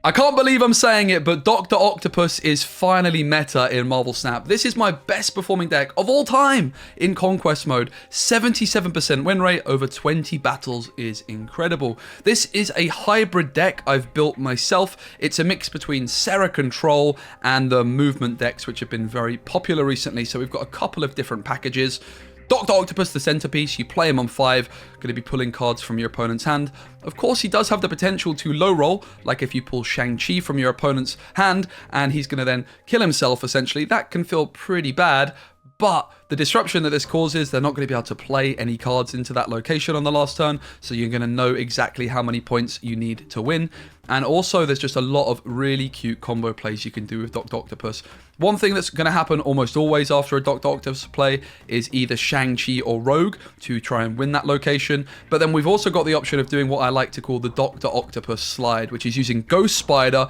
I can't believe I'm saying it, but Dr. Octopus is finally meta in Marvel Snap. This is my best performing deck of all time in Conquest mode. 77% win rate over 20 battles is incredible. This is a hybrid deck I've built myself. It's a mix between Serra Control and the movement decks, which have been very popular recently. So we've got a couple of different packages. Dr. Octopus, the centerpiece, you play him on 5, going to be pulling cards from your opponent's hand. Of course, he does have the potential to low roll, like if you pull Shang-Chi from your opponent's hand, and he's going to then kill himself, essentially. That can feel pretty bad, but the disruption that this causes, they're not going to be able to play any cards into that location on the last turn, so you're going to know exactly how many points you need to win. And also, there's just a lot of really cute combo plays you can do with Dr. Octopus. One thing that's going to happen almost always after a Dr. Octopus play is either Shang-Chi or Rogue to try and win that location. But then we've also got the option of doing what I like to call the Dr. Octopus slide, which is using Ghost Spider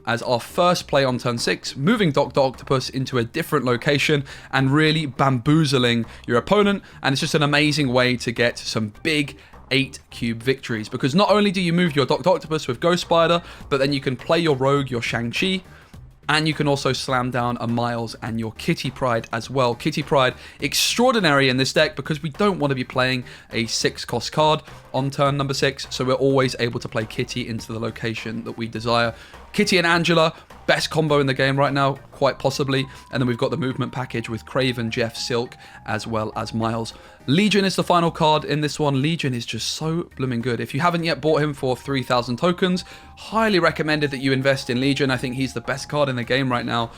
as our first play on turn 6, moving Dr. Octopus into a different location and really bamboozling your opponent. And it's just an amazing way to get some big 8 cube victories, because not only do you move your Dr. Octopus with Ghost Spider, but then you can play your Rogue, your Shang-Chi, and you can also slam down a Miles and your Kitty Pryde as well. Kitty Pryde, extraordinary in this deck because we don't want to be playing a 6-cost card on turn number 6, so we're always able to play Kitty into the location that we desire. Kitty and Angela, best combo in the game right now, quite possibly. And then we've got the movement package with Kraven, Jeff, Silk, as well as Miles. Legion is the final card in this one. Legion is just so blooming good. If you haven't yet bought him for 3,000 tokens, highly recommended that you invest in Legion. I think he's the best card in the game right now.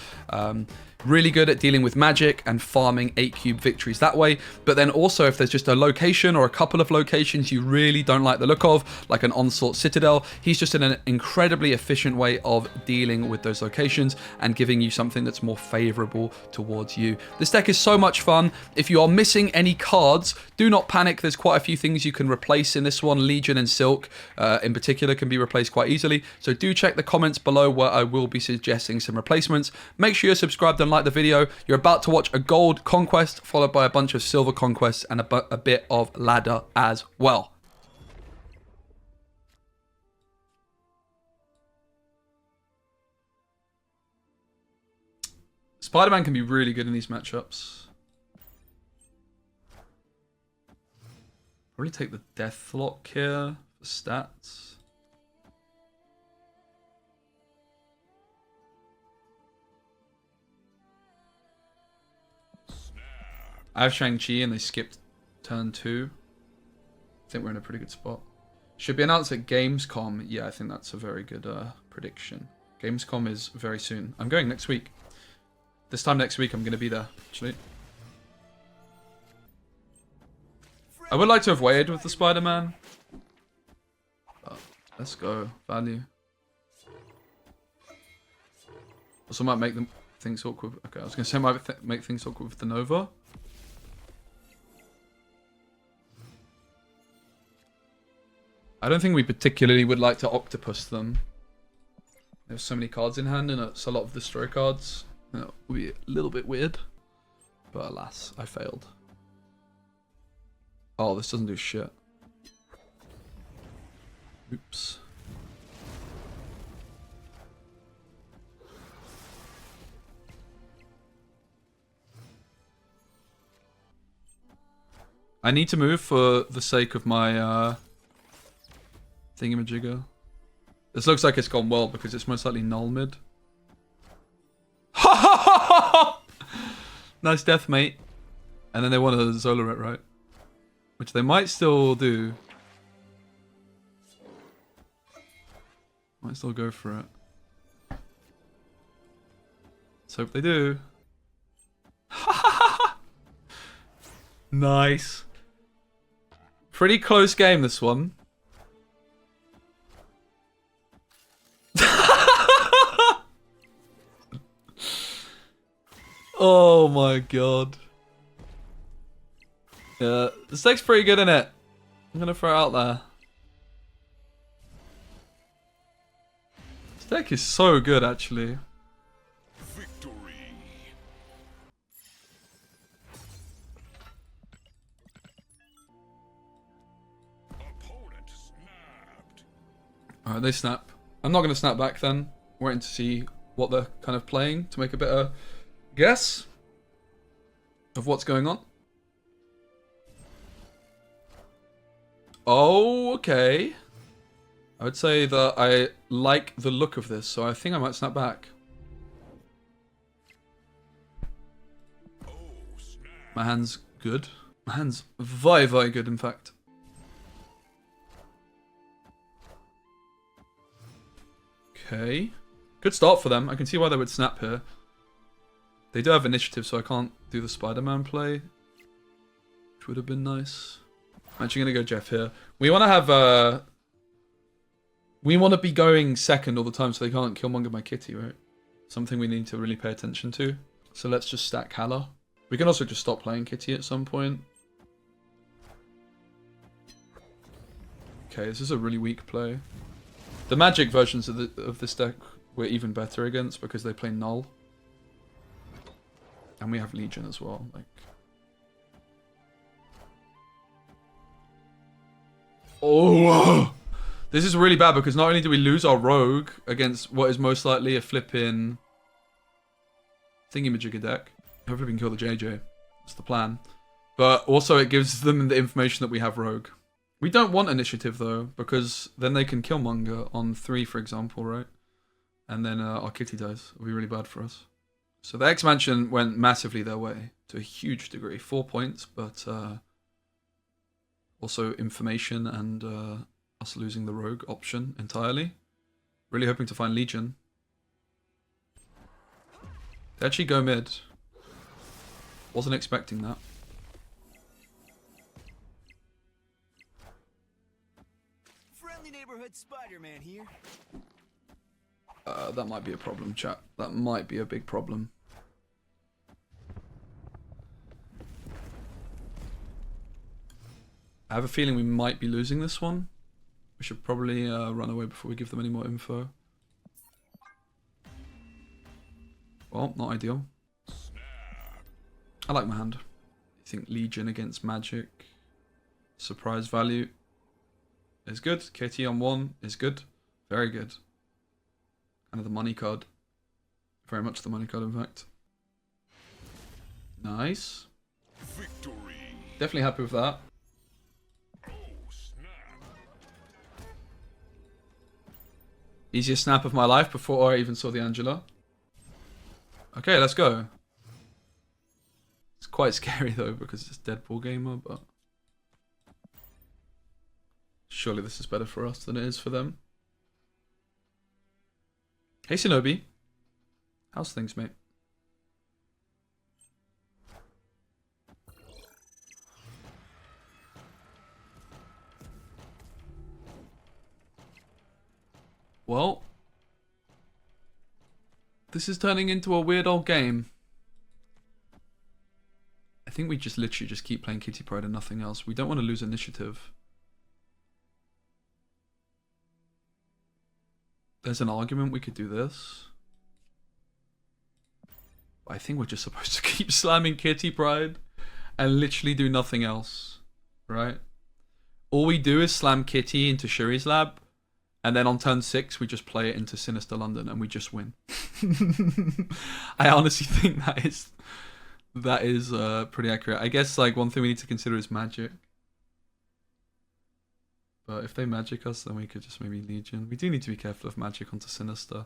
Really good at dealing with magic and farming 8 cube victories that way. But then also, if there's just a location or a couple of locations you really don't like the look of, like an Onslaught Citadel, he's just in an incredibly efficient way of dealing with those locations and giving you something that's more favorable towards you. This deck is so much fun. If you are missing any cards, do not panic. There's quite a few things you can replace in this one. Legion and Silk in particular can be replaced quite easily. So do check the comments below where I will be suggesting some replacements. Make sure you're subscribed and like the video. You're about to watch a gold conquest followed by a bunch of silver conquests and a bit of ladder as well. Spider-Man can be really good in these matchups. Probably take the Deathlock here for stats. I have Shang-Chi and they skipped turn 2. I think we're in a pretty good spot. Should be announced at Gamescom. Yeah, I think that's a very good prediction. Gamescom is very soon. I'm going next week. This time next week I'm going to be there, actually. I would like to have waited with the Spider-Man. But let's go. Value. Also might make them things awkward. Okay, I was going to say might make things awkward with the Nova. I don't think we particularly would like to Octopus them. There's so many cards in hand and it's a lot of destroy cards. That would be a little bit weird. But alas, I failed. Oh, this doesn't do shit. Oops. I need to move for the sake of my thingamajigger. This looks like it's gone well because it's most likely null mid. Nice death, mate. And then they want to Zola it, right? Which they might still do. Might still go for it. Let's hope they do. Nice. Pretty close game, this one. Oh my god. Yeah, this deck's pretty good, innit? I'm gonna throw it out there. This deck is so good, actually. Victory. Opponent snapped. Alright, they snap. I'm not going to snap back then. Waiting to see what they're kind of playing to make a better guess of what's going on. Oh, okay. I would say that I like the look of this, so I think I might snap back. My hand's good. My hand's very, very good, in fact. Okay. Good start for them. I can see why they would snap here. They do have initiative, so I can't do the Spider-Man play, which would have been nice. I'm actually going to go Jeff here. We want to have... we want to be going second all the time so they can't Killmonger my kitty, right? Something we need to really pay attention to. So let's just stack Halla. We can also just stop playing kitty at some point. Okay, this is a really weak play. The magic versions of this deck we're even better against because they play Null. And we have Legion as well. Like, oh, this is really bad because not only do we lose our rogue against what is most likely a flipping thingy-majigger deck. Hopefully we can kill the JJ. That's the plan. But also it gives them the information that we have rogue. We don't want initiative though, because then they can Killmonger on 3, for example, right? And then our kitty dies. It'll be really bad for us. So the expansion went massively their way, to a huge degree. 4 points, but also information and us losing the rogue option entirely. Really hoping to find Legion. They actually go mid. Wasn't expecting that. Friendly neighborhood Spider-Man here. That might be a problem, chat. That might be a big problem. I have a feeling we might be losing this one. We should probably run away before we give them any more info. Well, not ideal. I like my hand. I think Legion against Magic. Surprise value is good. Kitty on 1 is good. Very good. Kind of the money card. Very much the money card, in fact. Nice. Victory. Definitely happy with that. Oh, snap. Easiest snap of my life before I even saw the Angela. Okay, let's go. It's quite scary though because it's Deadpool Gamer, but surely this is better for us than it is for them. Hey Shinobi. How's things, mate? Well, this is turning into a weird old game. I think we just literally just keep playing Kitty Pryde and nothing else. We don't want to lose initiative. There's an argument we could do this. I think we're just supposed to keep slamming Kitty Pryde and literally do nothing else, right? All we do is slam Kitty into Shuri's lab, and then on turn 6 we just play it into Sinister London and we just win. I honestly think that is pretty accurate. I guess like one thing we need to consider is magic. But if they magic us, then we could just maybe Legion. We do need to be careful of magic onto Sinister.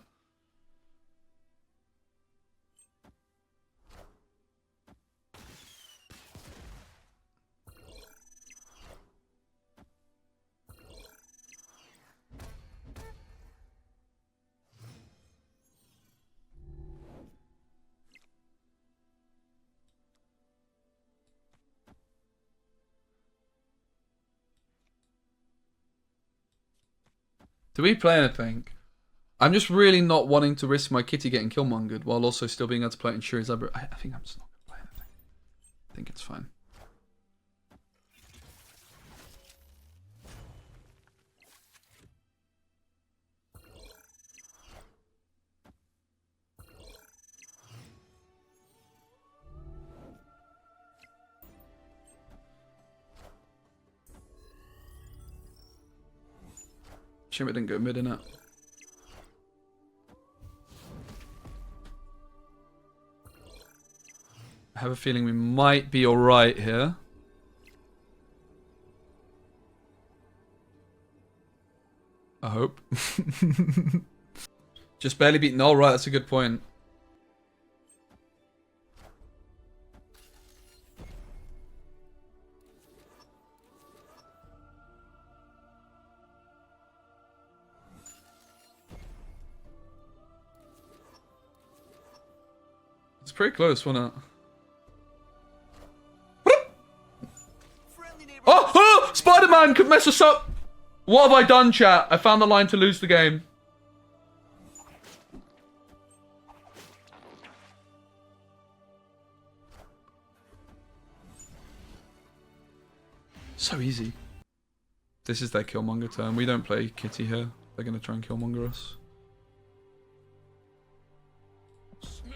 Do we play anything? I'm just really not wanting to risk my kitty getting Killmongered while also still being able to play it in Shuri's Lab. I think I'm just not going to play anything. I think it's fine. Shame it didn't go mid in it. I have a feeling we might be alright here. I hope. Just barely beat null, right? That's a good point. It's pretty close, wasn't it? Oh! Spider-Man could mess us up! What have I done, chat? I found the line to lose the game. So easy. This is their Killmonger turn. We don't play Kitty here. They're going to try and Killmonger us. Snap.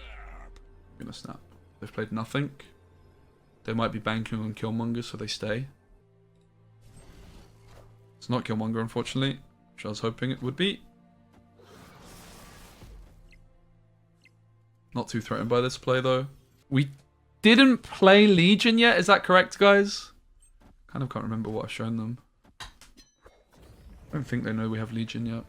I'm going to snap. They've played nothing. They might be banking on Killmonger, so they stay. It's not Killmonger, unfortunately, which I was hoping it would be. Not too threatened by this play, though. We didn't play Legion yet, is that correct, guys? Kind of can't remember what I've shown them. I don't think they know we have Legion yet.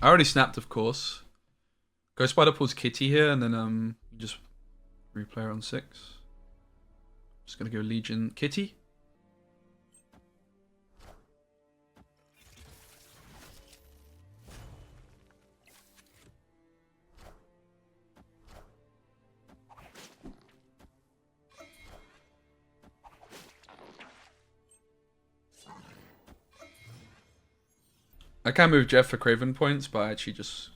I already snapped, of course. Go Spider pulls Kitty here, and then just replay her on 6. Just gonna go Legion Kitty. I can move Jeff for Kraven points, but I actually just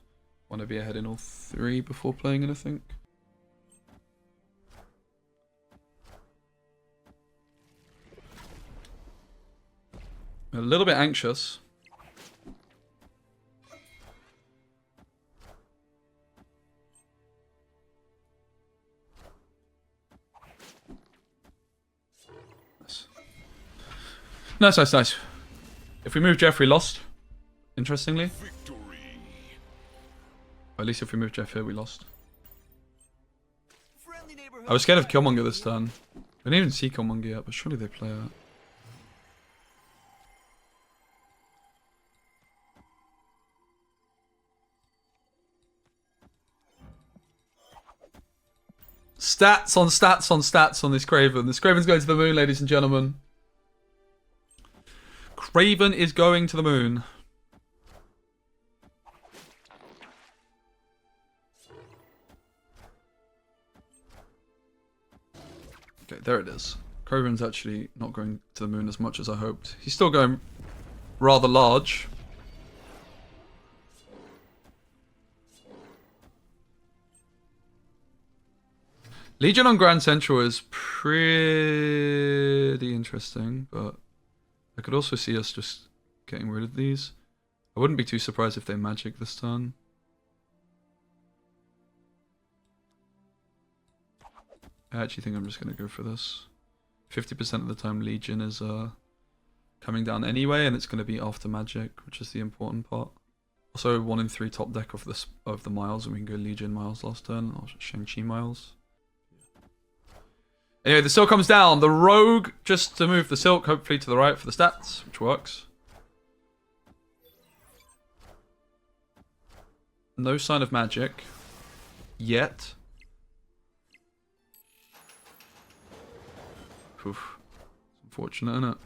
want to be ahead in all 3 before playing anything. A little bit anxious. Nice. Nice. If we move Jeff, we lost. Interestingly. Victory. Or at least if we move Jeff here, we lost. I was scared of Killmonger this turn. We didn't even see Killmonger yet, but surely they play it. Stats on stats on stats on this Kraven. This Kraven's going to the moon, ladies and gentlemen. Kraven is going to the moon. Okay, there it is. Kraven's actually not going to the moon as much as I hoped. He's still going rather large. Legion on Grand Central is pretty interesting, but I could also see us just getting rid of these. I wouldn't be too surprised if they magic this turn. I actually think I'm just going to go for this. 50% of the time Legion is coming down anyway, and it's going to be after magic, which is the important part. Also 1 in 3 top deck of the Miles, and we can go Legion Miles last turn, or Shang-Chi Miles. Anyway, the Silk comes down. The Rogue, just to move the Silk, hopefully to the right for the stats, which works. No sign of magic. Yet. Oof. It's unfortunate, isn't it?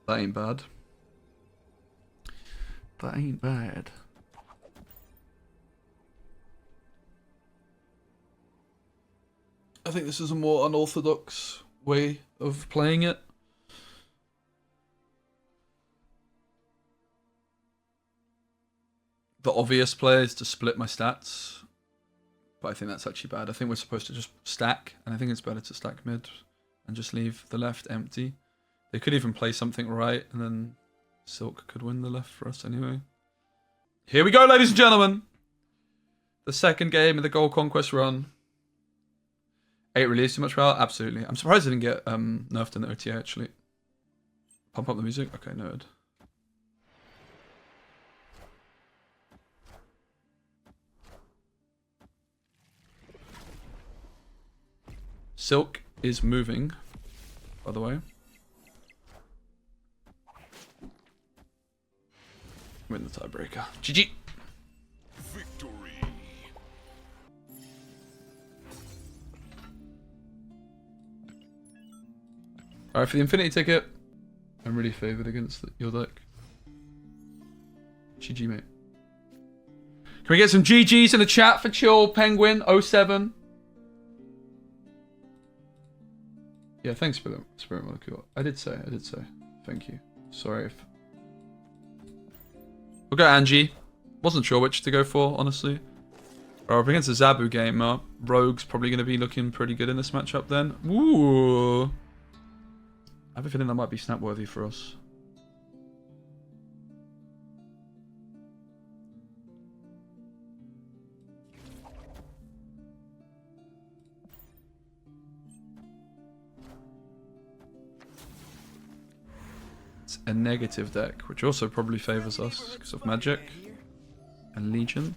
That ain't bad. That ain't bad. I think this is a more unorthodox way of playing it. The obvious play is to split my stats, but I think that's actually bad. I think we're supposed to just stack, and I think it's better to stack mid and just leave the left empty. They could even play something right, and then Silk could win the left for us anyway. Here we go, ladies and gentlemen. The second game of the Gold Conquest run. 8 released too much power? Absolutely. I'm surprised it didn't get nerfed in the OTA actually. Pump up the music? Okay, noted. Silk is moving, by the way. Win the tiebreaker. GG! Victory. Alright, for the Infinity ticket, I'm really favoured against your deck. GG, mate. Can we get some GGs in the chat for Chill Penguin 07? Yeah, thanks, Spirit Molecule. I did say. Thank you. Sorry if... We'll go Angie. Wasn't sure which to go for, honestly. We're up against a Zabu gamer. Rogue's probably going to be looking pretty good in this matchup then. Ooh. I have a feeling that might be snap-worthy for us. It's a negative deck, which also probably favors us because of magic and Legion.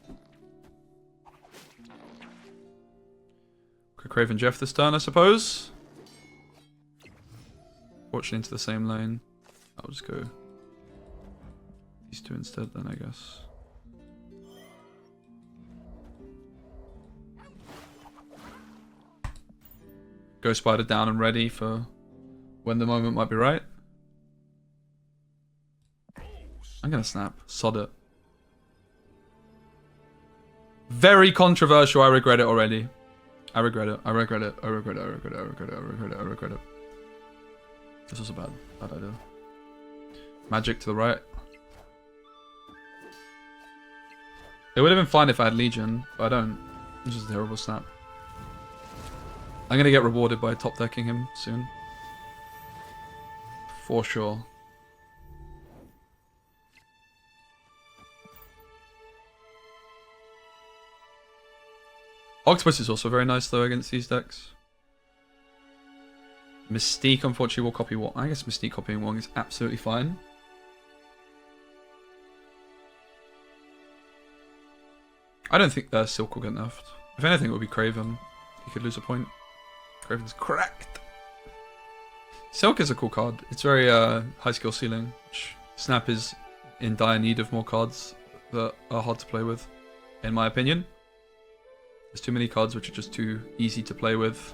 Could Kraven Jeff this turn, I suppose. Fortunately into the same lane. I'll just go these two instead then, I guess. Ghost Spider down and ready for when the moment might be right. I'm gonna snap. Sod it. Very controversial. I regret it already. I regret it. I regret it. I regret it. I regret it. I regret it. I regret it. I regret it. This was a bad idea. Magic to the right. It would have been fine if I had Legion, but I don't. It's just a terrible snap. I'm gonna get rewarded by top decking him soon. For sure. Octopus is also very nice though against these decks. Mystique unfortunately will copy Wong. I guess Mystique copying Wong is absolutely fine. I don't think Silk will get nerfed. If anything it would be Kraven. He could lose a point. Kraven's cracked. Silk is a cool card. It's very high skill ceiling. Snap is in dire need of more cards that are hard to play with, in my opinion. There's too many cards which are just too easy to play with.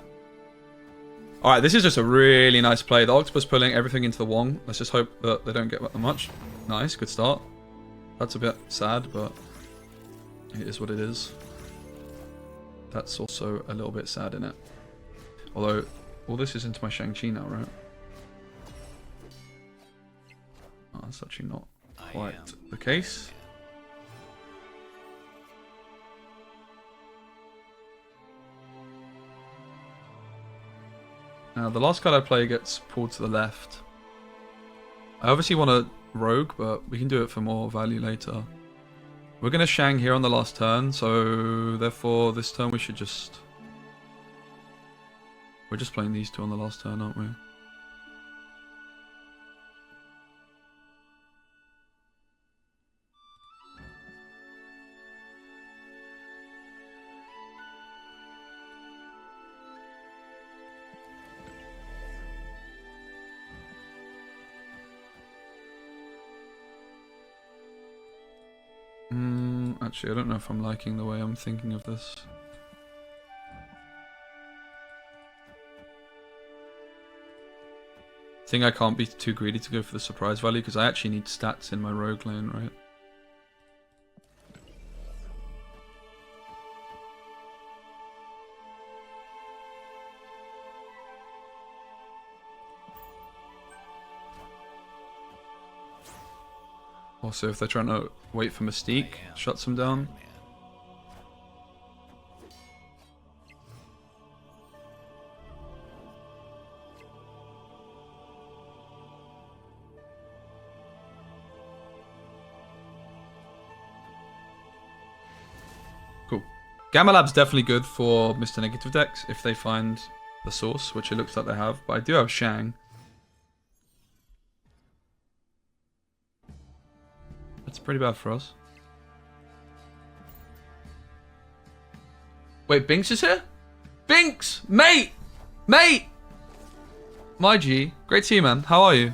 Alright, this is just a really nice play. The Octopus pulling everything into the Wong. Let's just hope that they don't get that much. Nice, good start. That's a bit sad, but it is what it is. That's also a little bit sad in it. Although, all this is into my Shang-Chi now, right? Oh, that's actually not quite the case. Now, the last card I play gets pulled to the left. I obviously want a Rogue, but we can do it for more value later. We're going to Shang here on the last turn, so therefore this turn we should just... We're just playing these two on the last turn, aren't we? Actually, I don't know if I'm liking the way I'm thinking of this. I think I can't be too greedy to go for the surprise value because I actually need stats in my rogue lane, right? Also, if they're trying to wait for Mystique, shuts them down. Cool. Gamma Lab's definitely good for Mr. Negative decks if they find the source, which it looks like they have. But I do have Shang. That's pretty bad for us. Wait, Binks is here? Binks! Mate! Mate! My G. Great to see you, man. How are you?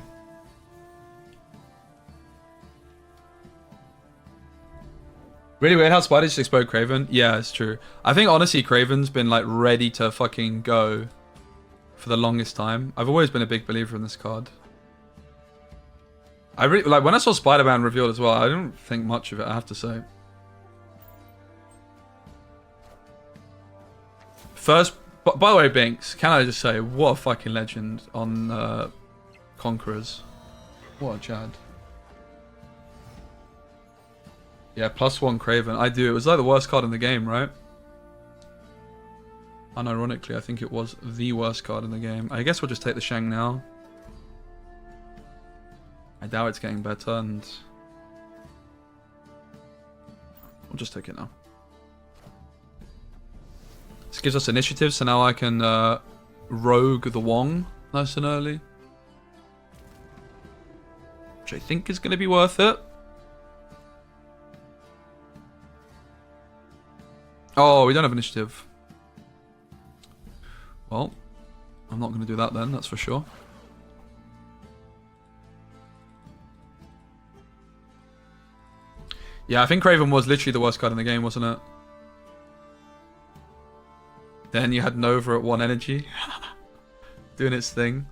Really weird how Spider just exploded Kraven. Yeah, it's true. I think honestly Kraven's been like ready to fucking go for the longest time. I've always been a big believer in this card. I really like when I saw Spider-Man revealed as well, I didn't think much of it, I have to say. First, by the way, Binks, can I just say, what a fucking legend on Conquerors. What a Chad. Yeah, +1 Kraven. I do. It was like the worst card in the game, right? Unironically, I think it was the worst card in the game. I guess we'll just take the Shang now. I doubt it's getting better, and we'll just take it now. This gives us initiative, so now I can rogue the Wong nice and early. Which I think is going to be worth it. Oh, we don't have initiative. Well, I'm not going to do that then, that's for sure. Yeah, I think Kraven was literally the worst card in the game, wasn't it? Then you had Nova at 1 energy. Doing its thing.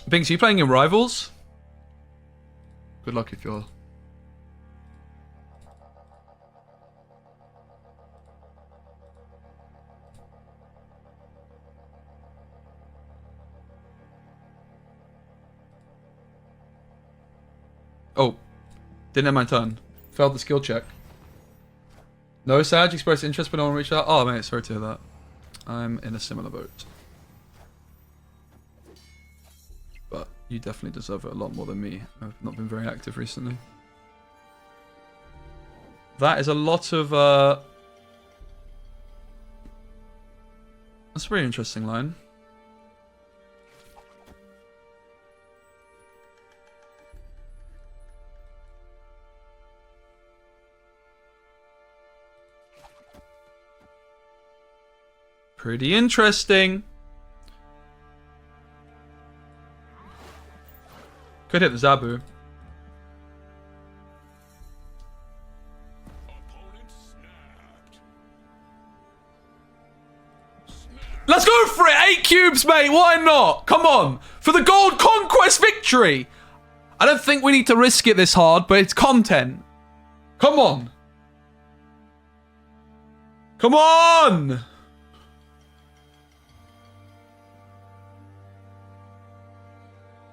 Binks, are you playing in Rivals? Good luck if you're... Oh, didn't have my turn. Failed the skill check. No, Sag expressed interest but no one reached out. Oh, mate, sorry to hear that. I'm in a similar boat. But you definitely deserve it a lot more than me. I've not been very active recently. That is a lot of... That's a very interesting line. Pretty interesting. Could hit the Zabu. Let's go for it! 8 cubes, mate! Why not? Come on! For the gold conquest victory! I don't think we need to risk it this hard, but it's content. Come on! Come on!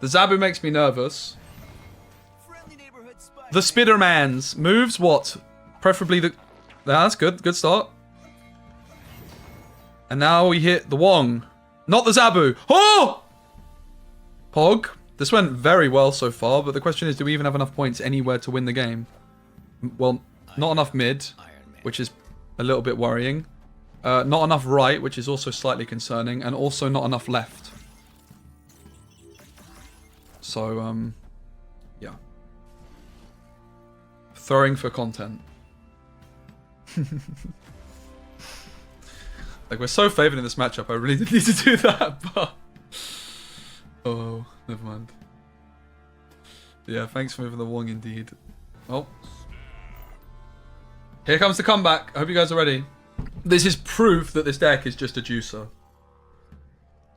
The Zabu makes me nervous. The Spidermans moves what? Preferably the... That's good. Good start. And now we hit the Wong. Not the Zabu. Oh! Pog. This went very well so far, but the question is, do we even have enough points anywhere to win the game? Well, not enough mid, which is a little bit worrying. Not enough right, which is also slightly concerning. And also not enough left. So, yeah. Throwing for content. Like, we're so favoured in this matchup, I really didn't need to do that, but... Oh, never mind. Yeah, thanks for moving the Wong indeed. Oh. Here comes the comeback. I hope you guys are ready. This is proof that this deck is just a juicer.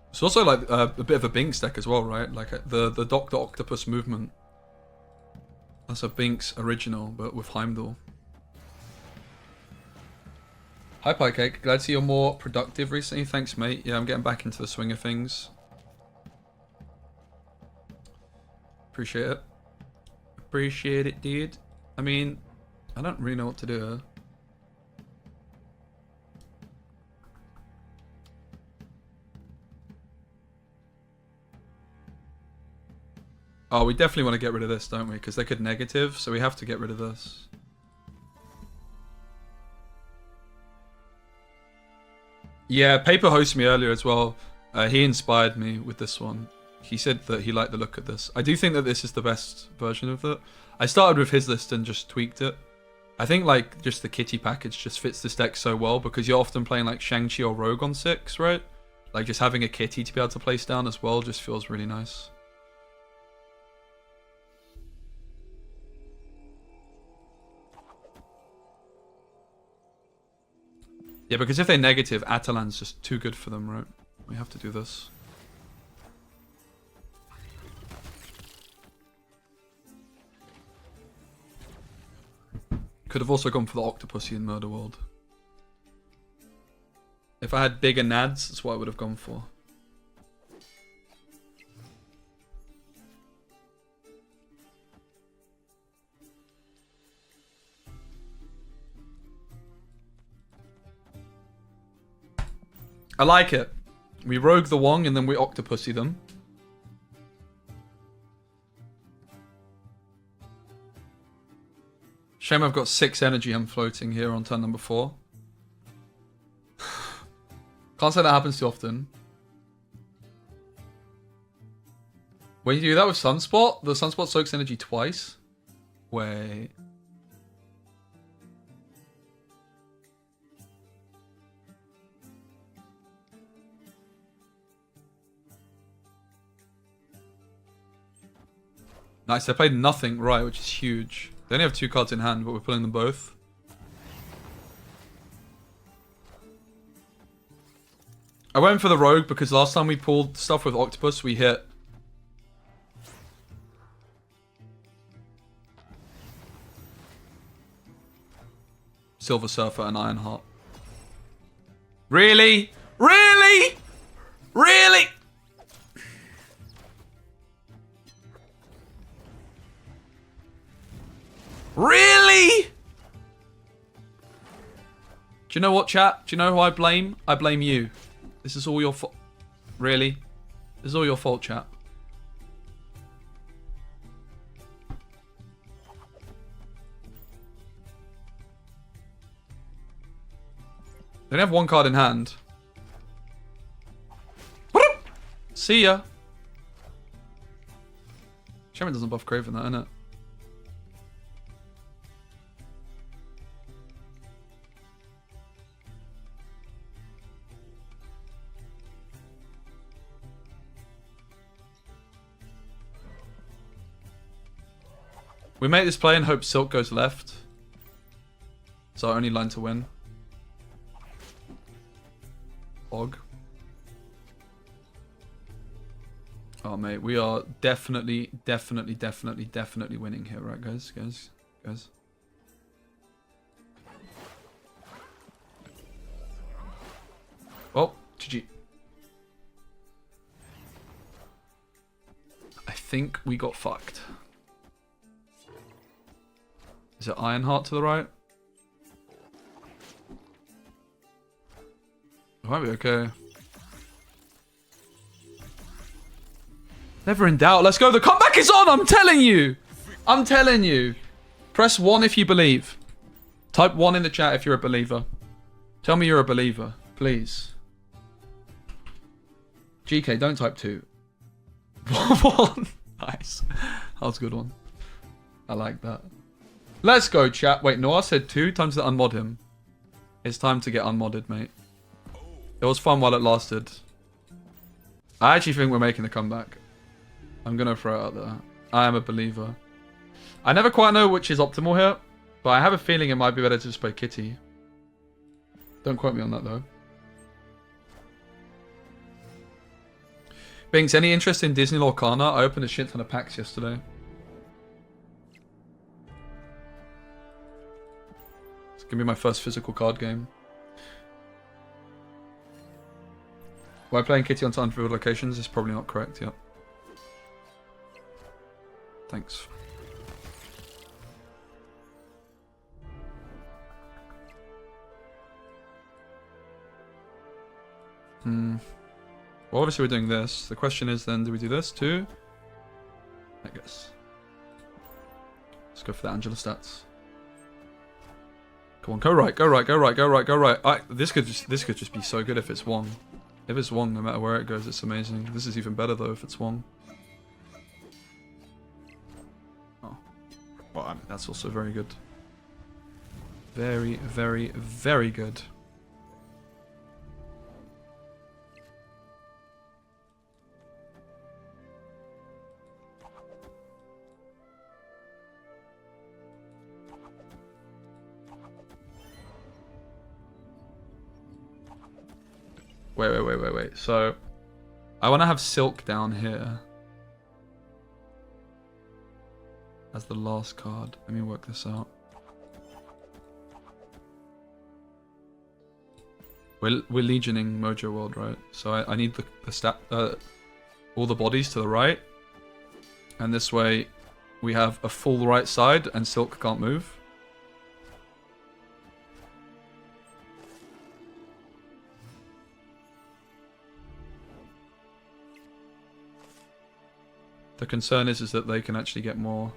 It's also like a bit of a Binks deck as well, right? Like the Dr. Octopus movement. That's a Binks original, but with Heimdall. Hi Pie Cake, glad to see you're more productive recently. Thanks, mate. Yeah, I'm getting back into the swing of things. Appreciate it. Appreciate it, dude. I mean, I don't really know what to do here. Oh, we definitely want to get rid of this, don't we? Because they could negative, so we have to get rid of this. Yeah, Paper hosted me earlier as well. He inspired me with this one. He said that he liked the look at this. I do think that this is the best version of it. I started with his list and just tweaked it. I think like just the kitty package just fits this deck so well because you're often playing like Shang-Chi or Rogue on 6, right? Like just having a kitty to be able to place down as well just feels really nice. Yeah, because if they're negative, Atalan's just too good for them, right? We have to do this. Could have also gone for the Octopus in Murder World. If I had bigger nads, that's what I would have gone for. I like it. We rogue the Wong and then we Octopusy them. Shame I've got 6 energy I'm floating here on turn number 4. Can't say that happens too often. When you do that with Sunspot, the Sunspot soaks energy twice. Wait. Nice, they played nothing right, which is huge. They only have 2 cards in hand, but we're pulling them both. I went for the Rogue because last time we pulled stuff with Octopus, we hit. Silver Surfer and Ironheart. Really? Really? Really? Really? Do you know what, chat? Do you know who I blame? I blame you. This is all your fault. Really? This is all your fault, chat. They only have 1 card in hand. See ya. Shame it doesn't buff Kraven, that, innit? We make this play and hope Silk goes left. It's our only line to win. Og. Oh, mate, we are definitely winning here, right, guys? Guys. Oh, GG. I think we got fucked. Is it Ironheart to the right? It might be okay. Never in doubt. Let's go. The comeback is on. I'm telling you. I'm telling you. Press 1 if you believe. Type 1 in the chat if you're a believer. Tell me you're a believer, please. GK, don't type 2. 1. Nice. That was a good one. I like that. Let's go, chat. Wait, Noah said 2 times to unmod him. It's time to get unmodded, mate. It was fun while it lasted. I actually think we're making a comeback. I'm going to throw it out there. I am a believer. I never quite know which is optimal here, but I have a feeling it might be better to just play Kitty. Don't quote me on that, though. Binks, any interest in Disney Lorcana? I opened a shit ton of packs yesterday. It's going to be my first physical card game. Why playing Kitty on unfilled locations is probably not correct, yep. Thanks. Well, obviously we're doing this. The question is then, do we do this too? I guess. Let's go for the Angela stats. Come on, go right, go right, go right, go right, go right. This could just be so good if it's Wong. If it's Wong, no matter where it goes, it's amazing. This is even better though if it's Wong. Oh, well, I mean, that's also very good. Very, very, very good. Wait. So, I want to have Silk down here as the last card. Let me work this out. We're legioning Mojo World, right? So I need all the bodies to the right, and this way we have a full right side, and Silk can't move. The concern is that they can actually get more.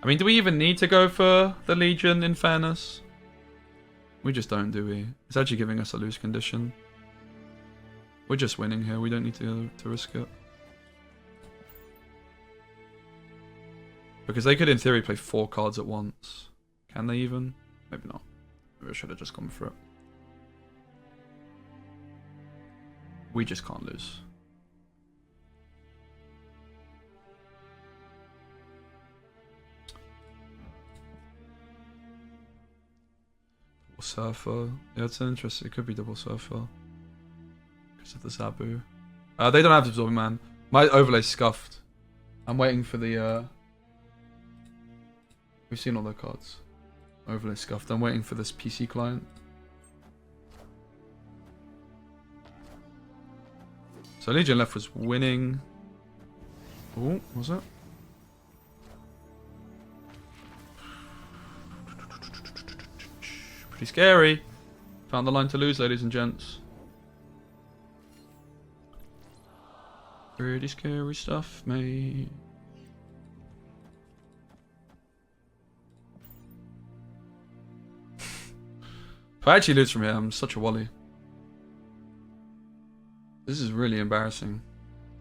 I mean, do we even need to go for the Legion, in fairness? We just don't, do we? It's actually giving us a lose condition. We're just winning here. We don't need to risk it. Because they could, in theory, play 4 cards at once. Can they even? Maybe not. Maybe I should have just gone for it. We just can't lose. Surfer. Yeah, it's interesting. It could be double Surfer. Because of the Zabu. They don't have Absorbing Man. My overlay's scuffed. I'm waiting for the... We've seen all their cards. Overlay scuffed. I'm waiting for this PC client. So Legion left was winning. Oh, what was it? Pretty scary. Found the line to lose, ladies and gents. Pretty scary stuff, mate. If I actually lose from here, I'm such a wally. This is really embarrassing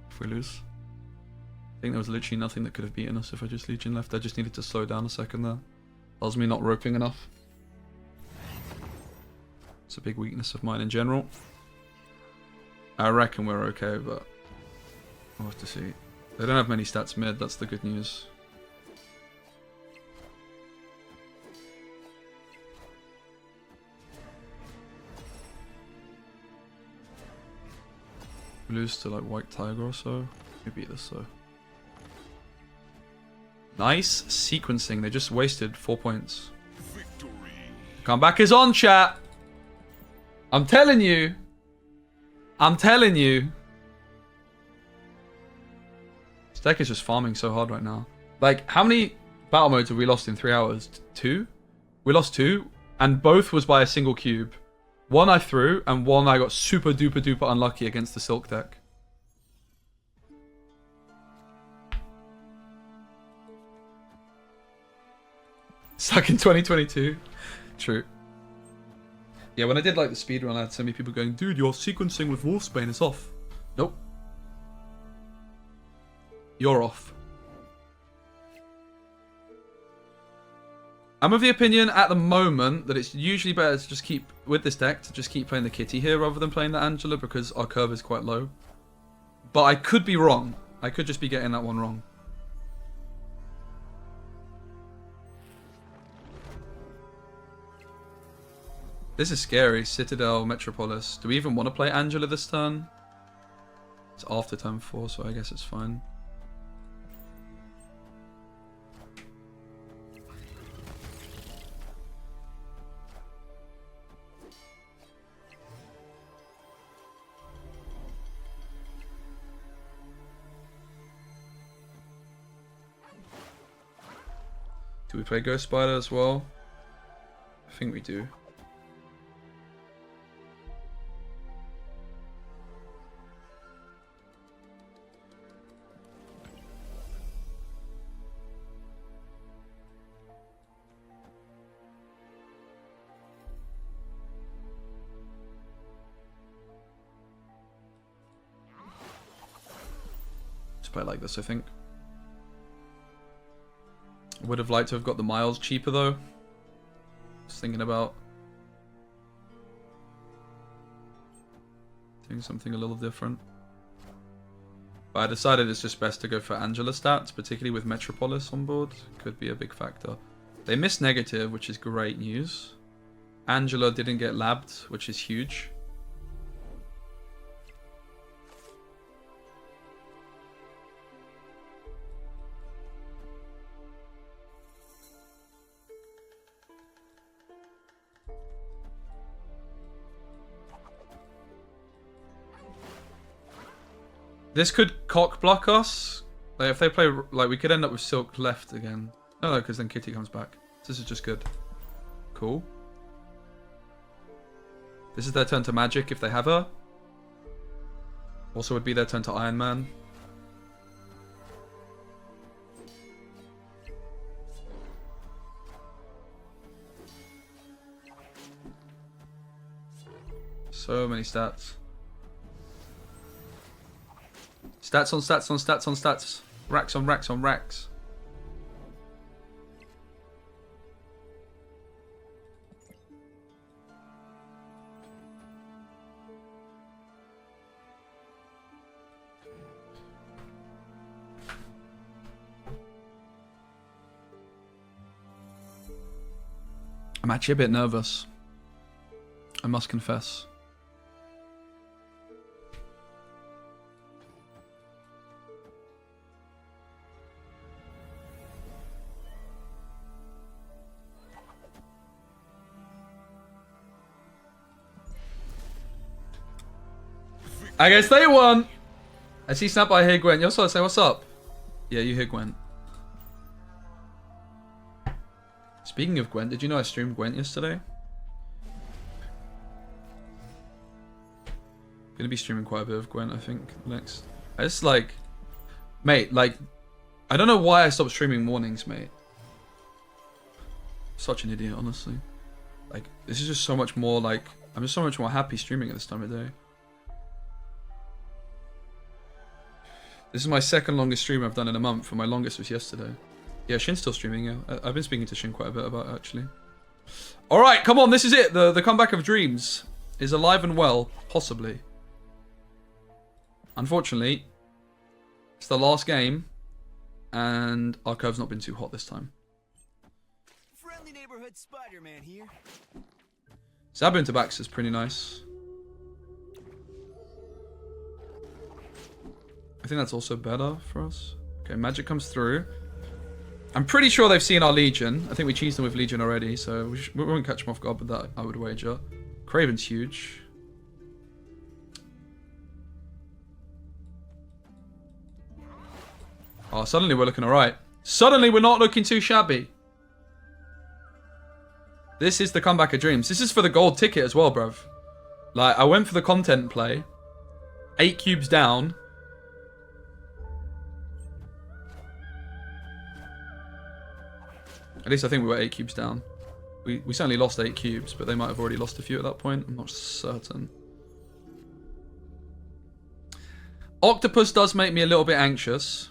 if we lose. I think there was literally nothing that could have beaten us if I just Legion left. I just needed to slow down a second there. That was me not roping enough. It's a big weakness of mine in general. I reckon we're okay, but we'll have to see. They don't have many stats mid, that's the good news. We lose to like White Tiger or so. We beat this though. Nice sequencing, they just wasted 4 points. Victory. Comeback is on, chat! I'm telling you. I'm telling you. This deck is just farming so hard right now. Like, how many battle modes have we lost in 3 hours? 2? We lost 2, and both was by a single cube. One I threw, and one I got super duper duper unlucky against the Silk deck. Stuck in 2022. True. Yeah, when I did like the speedrun, I had so many people going, dude, your sequencing with Wolfsbane is off. Nope. You're off. I'm of the opinion at the moment that it's usually better to just keep, with this deck, to just keep playing the Kitty here rather than playing the Angela because our curve is quite low. But I could be wrong. I could just be getting that one wrong. This is scary. Citadel, Metropolis. Do we even want to play Angela this turn? It's after turn 4, so I guess it's fine. Do we play Ghost Spider as well? I think we do. play like this, I think. Would have liked to have got the miles cheaper though. Just thinking about doing something a little different. But I decided it's just best to go for Angela stats, particularly with Metropolis on board. Could be a big factor. They missed negative, which is great news. Angela didn't get labbed, which is huge. This could cock block us. Like if they play, like we could end up with Silk left again. No, because then Kitty comes back. This is just good. Cool. This is their turn to Magic if they have her. Also would be their turn to Iron Man. So many stats. Stats on stats on stats on stats. Racks on racks on racks. I'm actually a bit nervous. I must confess. I guess they won. I see Snap, I hear Gwen. Yo, so I say, what's up? Yeah, you hear Gwen. Speaking of Gwen, did you know I streamed Gwen yesterday? Gonna be streaming quite a bit of Gwen, I think, next. It's like, mate, like, I don't know why I stopped streaming mornings, mate. Such an idiot, honestly. Like, this is just so much more, like, I'm just so much more happy streaming at this time of day. This is my second longest stream I've done in a month, and my longest was yesterday. Yeah, Shin's still streaming, yeah. I've been speaking to Shin quite a bit about it, actually. Alright, come on, this is it. The comeback of dreams is alive and well, possibly. Unfortunately, it's the last game, and our curve's not been too hot this time. Friendly neighborhood Spider-Man here. Zabu into Bax is pretty nice. I think that's also better for us. Okay, magic comes through. I'm pretty sure they've seen our Legion. I think we cheesed them with Legion already, so we won't catch them off guard with that, I would wager. Kraven's huge. Oh, suddenly we're looking alright. Suddenly we're not looking too shabby. This is the comeback of dreams. This is for the gold ticket as well, bruv. Like, I went for the content play. 8 cubes down. At least I think we were 8 cubes down. We certainly lost 8 cubes, but they might have already lost a few at that point. I'm not certain. Octopus does make me a little bit anxious.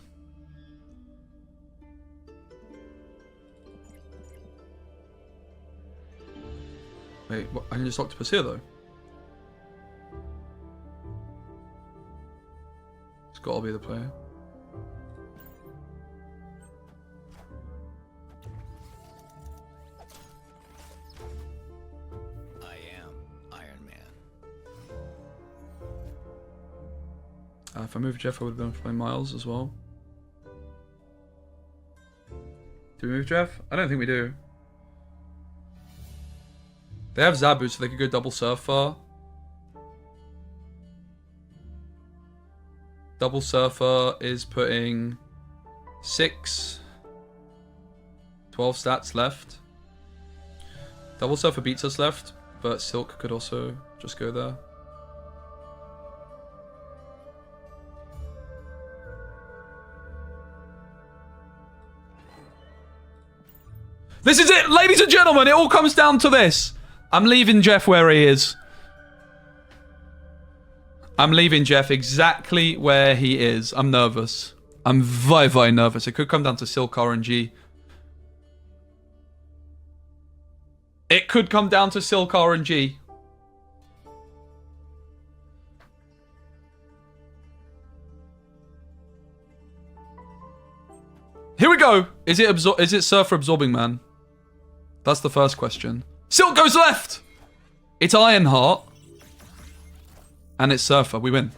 Wait, what? I can just Octopus here, though. It's got to be the player. If I moved Jeff, I would have been able to play Miles as well. Do we move Jeff? I don't think we do. They have Zabu, so they could go double Surfer. Double Surfer is putting 6, 12 stats left. Double Surfer beats us left, but Silk could also just go there. This is it, ladies and gentlemen. It all comes down to this. I'm leaving Jeff where he is. I'm leaving Jeff exactly where he is. I'm nervous. I'm very, very nervous. It could come down to Silk RNG. It could come down to Silk RNG. Here we go. Is it Surfer Absorbing Man? That's the first question. Silk goes left. It's Ironheart. And it's Surfer. We win.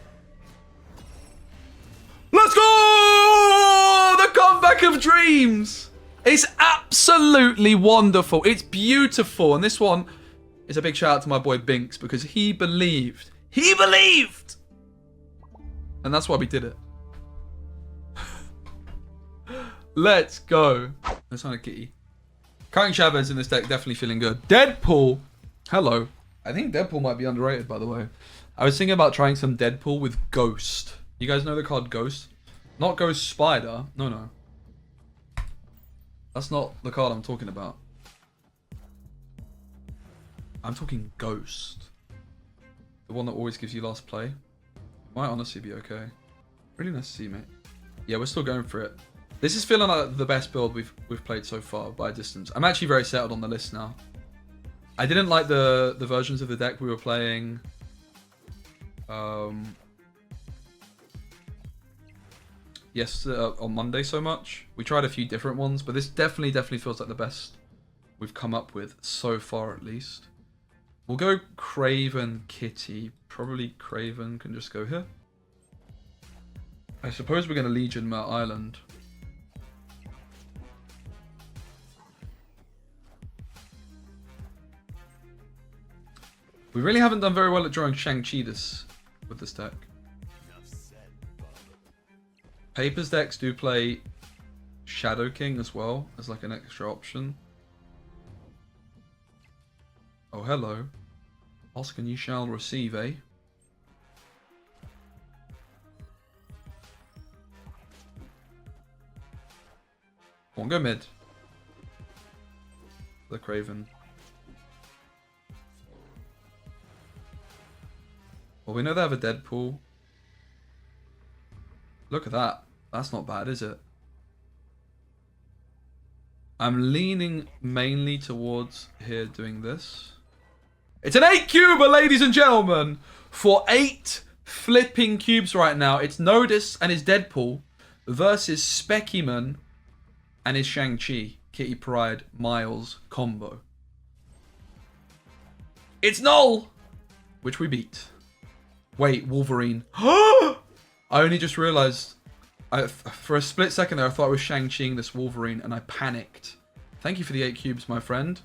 Let's go! The comeback of dreams. It's absolutely wonderful. It's beautiful. And this one is a big shout out to my boy Binks because he believed. He believed! And that's why we did it. Let's go. Let's find a kitty. Carrying Chavez in this deck, definitely feeling good. Deadpool. Hello. I think Deadpool might be underrated, by the way. I was thinking about trying some Deadpool with Ghost. You guys know the card Ghost? Not Ghost Spider. No. That's not the card I'm talking about. I'm talking Ghost. The one that always gives you last play. Might honestly be okay. Really nice to see, mate. Yeah, we're still going for it. This is feeling like the best build we've played so far by a distance. I'm actually very settled on the list now. I didn't like the versions of the deck we were playing. Yes, on Monday so much. We tried a few different ones, but this definitely feels like the best we've come up with so far, at least. We'll go Kraven, Kitty. Probably Kraven can just go here. I suppose we're going to Legion Mount Island. We really haven't done very well at drawing Shang-Chi with this deck. Papers decks do play Shadow King as well as like an extra option. Oh, hello. Ask and you shall receive, eh? Come on, go mid. The Kraven. Well, we know they have a Deadpool. Look at that. That's not bad, is it? I'm leaning mainly towards here doing this. It's an 8 cuber, ladies and gentlemen! For 8 flipping cubes right now, it's Nodus and his Deadpool versus Specimen and his Shang-Chi, Kitty Pryde, Miles combo. It's Null! Which we beat. Wait, Wolverine. I only just realized, for a split second there, I thought I was Shang-Chiing this Wolverine, and I panicked. Thank you for the 8 cubes, my friend.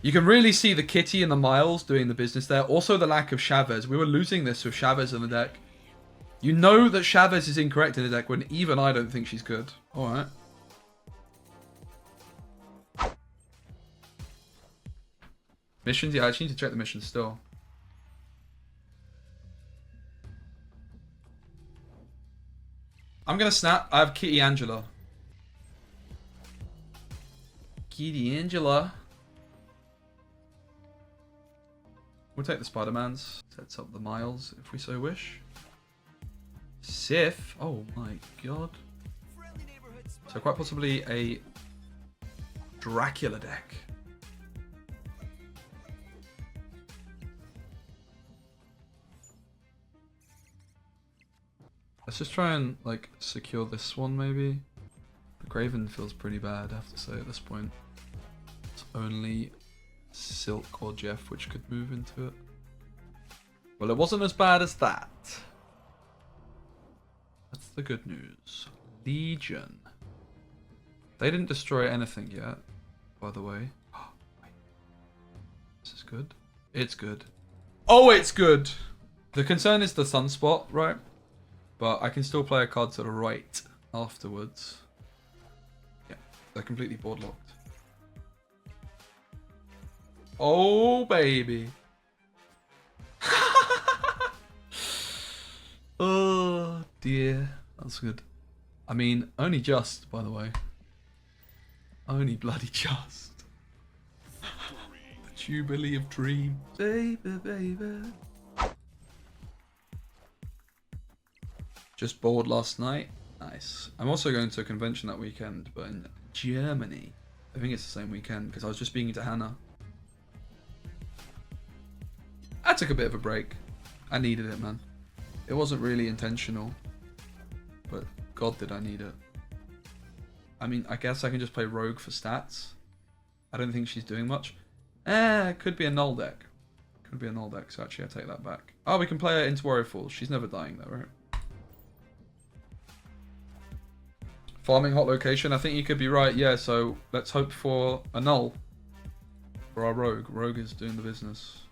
You can really see the Kitty and the Miles doing the business there. Also, the lack of Chavez. We were losing this with Chavez in the deck. You know that Chavez is incorrect in the deck when even I don't think she's good. Alright. Missions? Yeah, I actually need to check the missions still. I'm gonna snap. I have Kitty Angela. Kitty Angela. We'll take the Spider-Mans. Sets up the Miles if we so wish. Sif. Oh my god. So quite possibly a Dracula deck. Let's just try and like secure this one maybe. The Kraven feels pretty bad, I have to say, at this point. It's only Silk or Jeff which could move into it. Well, it wasn't as bad as that. That's the good news. Legion. They didn't destroy anything yet, by the way. Oh, wait. This is good. It's good. Oh, it's good! The concern is the sunspot, right? But I can still play a card to the right afterwards. Yeah, they're completely board locked. Oh, baby. Oh, dear. That's good. I mean, only just, by the way. Only bloody just. The Jubilee of Dreams. Baby, baby. Just bored last night. Nice. I'm also going to a convention that weekend, but in Germany. I think it's the same weekend because I was just speaking to Hannah. I took a bit of a break. I needed it, man. It wasn't really intentional, but God did I need it. I mean, I guess I can just play Rogue for stats. I don't think she's doing much. Could be a null deck. Could be a null deck, so actually I take that back. Oh, we can play her into Warrior Falls. She's never dying though, right? Farming hot location, I think you could be right, yeah, so let's hope for a null for our Rogue. Rogue is doing the business.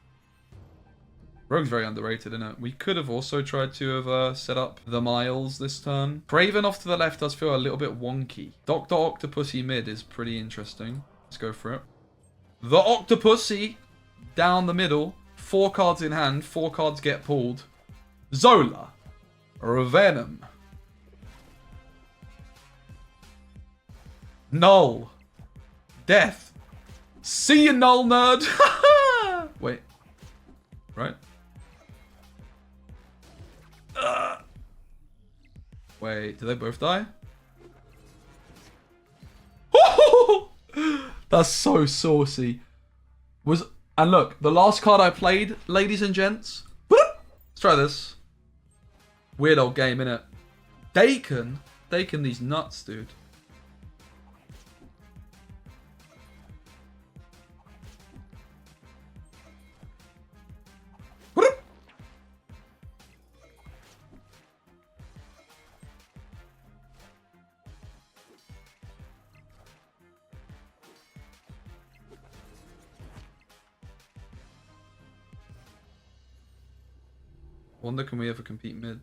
Rogue's very underrated, isn't it? We could have also tried to have set up the Miles this turn. Kraven off to the left does feel a little bit wonky. Dr. Octopusy mid is pretty interesting. Let's go for it. The Octopusy down the middle. 4 cards in hand. 4 cards get pulled. Zola. Venom. Null. Death. See you, null nerd. Wait. Right? Wait, do they both die? That's so saucy. And look, the last card I played, ladies and gents. Let's try this. Weird old game, innit? Dakin these nuts, dude. Wonder can we ever compete mid?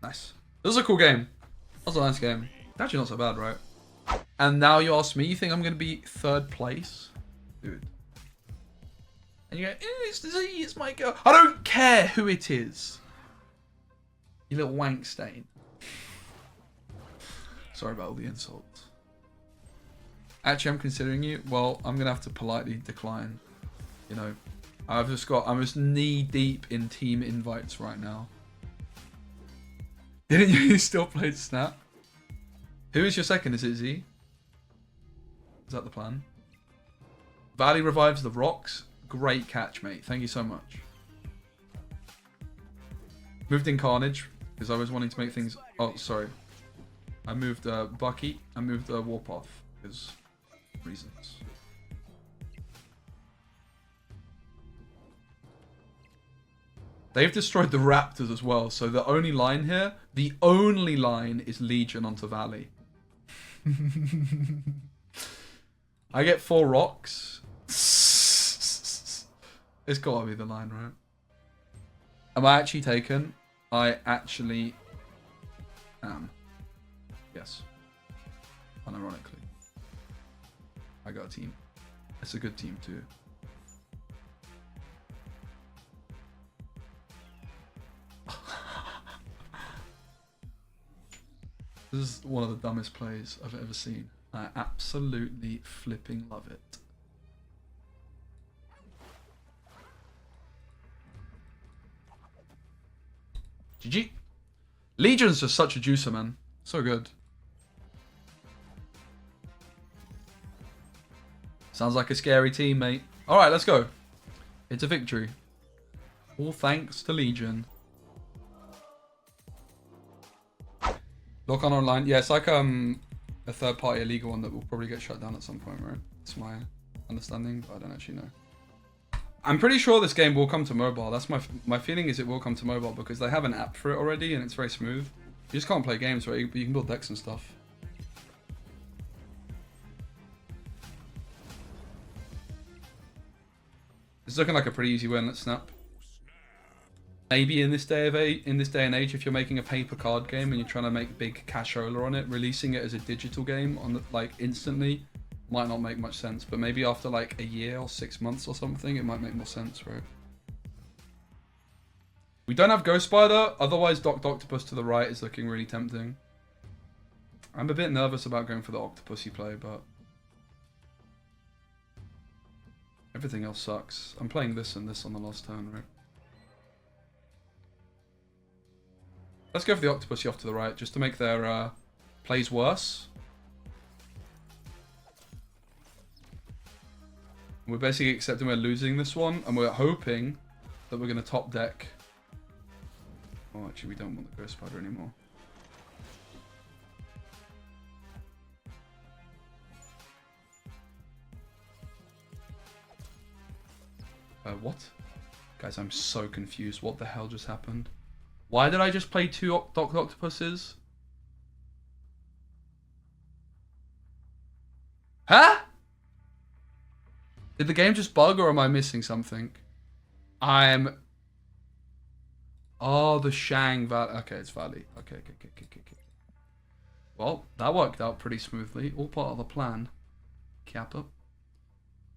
Nice. This was a cool game. That was a nice game. Actually not so bad, right? And now you ask me, you think I'm going to be 3rd place? Dude. And you go, it's Z, it's my girl. I don't care who it is. You little wank stain. Sorry about all the insults. Actually, I'm considering you. Well, I'm going to have to politely decline. You know. I'm just knee deep in team invites right now. Didn't you still play Snap? Who is your second? Is it Z? Is that the plan? Valley revives the rocks. Great catch, mate. Thank you so much. Moved in Carnage because I was wanting to make things. Oh, sorry. I moved Bucky. I moved Warpath because reasons. They've destroyed the Raptors as well, so the only line here, is Legion onto Valley. I get 4 rocks. It's gotta be the line, right? Am I actually taken? I actually am. Yes. Unironically. I got a team. It's a good team too. This is one of the dumbest plays I've ever seen. I absolutely flipping love it. GG. Legion's just such a juicer, man. So good. Sounds like a scary team, mate. Alright, let's go. It's a victory. All thanks to Legion. Lock on online. Yeah, it's like a third-party illegal one that will probably get shut down at some point, right? It's my understanding, but I don't actually know. I'm pretty sure this game will come to mobile. That's my feeling is it will come to mobile because they have an app for it already and it's very smooth. You just can't play games, right? But you can build decks and stuff. It's looking like a pretty easy win. Let's snap. Maybe in this day and age, if you're making a paper card game and you're trying to make big cashola on it, releasing it as a digital game on like instantly might not make much sense. But maybe after like a year or 6 months or something, it might make more sense, right? We don't have Ghost Spider, otherwise Dr. Octopus to the right is looking really tempting. I'm a bit nervous about going for the Octopusy play, but everything else sucks. I'm playing this and this on the last turn, right? Let's go for the Octopus off to the right, just to make their plays worse. We're basically accepting we're losing this one, and we're hoping that we're going to top deck. Oh, actually, we don't want the Ghost Spider anymore. What? Guys, I'm so confused. What the hell just happened? Why did I just play two Octopuses? Huh? Did the game just bug or am I missing something? I'm... Oh, the Shang Valley. Okay, it's Valley. Okay. Well, that worked out pretty smoothly. All part of the plan. Kappa.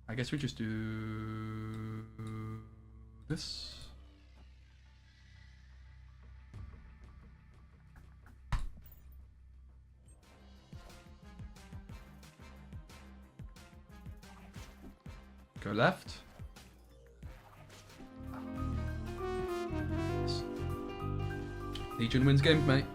I guess we just do... this. Go left. Legion wins game, mate.